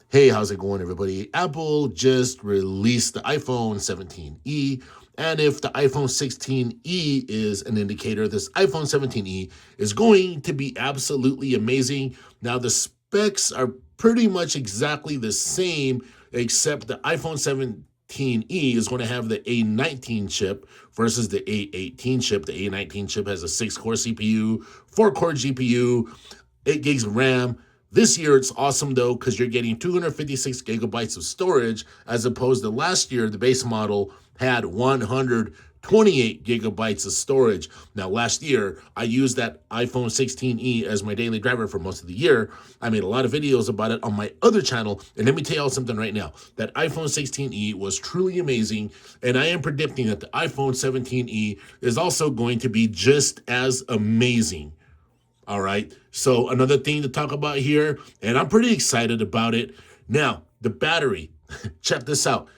Hey, how's it going, everybody? Apple just released the iPhone 17e, and if the iPhone 16e is an indicator, this iPhone 17e is going to be absolutely amazing. Now, the specs are pretty much exactly the same, except the iPhone 17e is going to have the A19 chip versus the A18 chip. The A19 chip has a 6-core CPU, 4-core GPU, 8 gigs of RAM. This year, it's awesome, though, because you're getting 256 gigabytes of storage, as opposed to last year, the base model had 128 gigabytes of storage. Now, last year, I used that iPhone 16e as my daily driver for most of the year. I made a lot of videos about it on my other channel, and let me tell y'all something right now. That iPhone 16e was truly amazing, and I am predicting that the iPhone 17e is also going to be just as amazing. All right. So another thing to talk about here, and I'm pretty excited about it. Now, the battery. Check this out.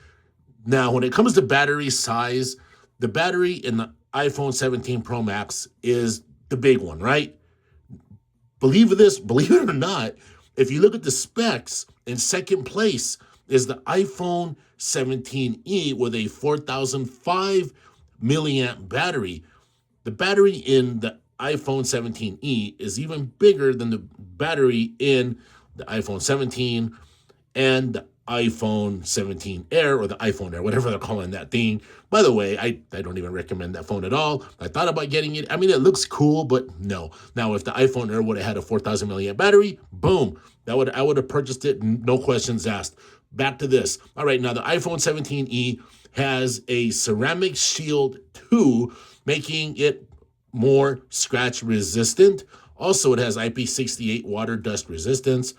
Now, when it comes to battery size, the battery in the iPhone 17 Pro Max is the big one, right? Believe it or not, if you look at the specs, in second place is the iPhone 17e with a 4,005 milliamp battery. The battery in the iPhone 17e is even bigger than the battery in the iPhone 17 and the iPhone 17 Air, or the iPhone Air, whatever they're calling that thing. By the way, I don't even recommend that phone at all. I thought about getting it. I mean, it looks cool, but no. Now, if the iPhone Air would have had a 4,000 milliamp battery, boom, I would have purchased it, no questions asked. Back to this. All right, now the iPhone 17e has a ceramic shield 2, making it more scratch resistant. Also, it has IP68 water dust resistance.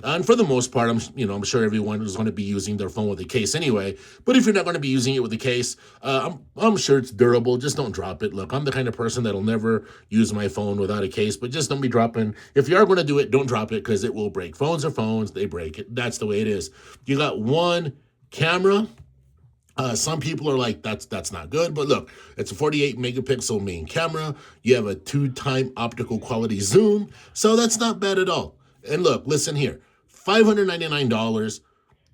And for the most part, I'm sure everyone is going to be using their phone with a case anyway. But if you're not going to be using it with a case, I'm sure it's durable. Just don't drop it. Look, I'm the kind of person that'll never use my phone without a case, but just don't be dropping. If you are going to do it, don't drop it, because it will break. Phones are phones. They break. That's the way it is. You got one camera. Some people are like, that's not good, but look, it's a 48 megapixel main camera. You have a 2-time optical quality zoom, so that's not bad at all. And look, listen here, $599,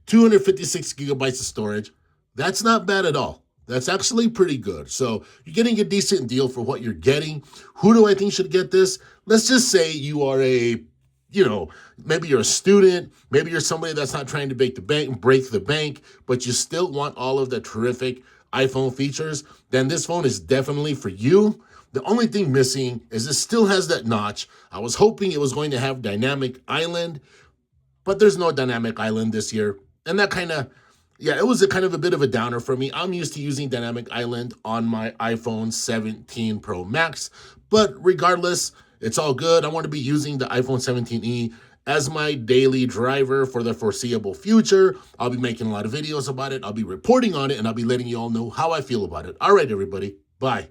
256 gigabytes of storage. That's not bad at all. That's actually pretty good. So you're getting a decent deal for what you're getting. Who do I think should get this? Let's just say you are maybe you're a student, maybe you're somebody that's not trying to break the bank, but you still want all of the terrific iPhone features, then this phone is definitely for you. The only thing missing is it still has that notch. I was hoping it was going to have dynamic island, but there's no dynamic island this year. And that it was a kind of a bit of a downer for me. I'm used to using dynamic island on my iPhone 17 Pro Max, but regardless, it's all good. I want to be using the iPhone 17e as my daily driver for the foreseeable future. I'll be making a lot of videos about it. I'll be reporting on it, and I'll be letting you all know how I feel about it. All right, everybody. Bye.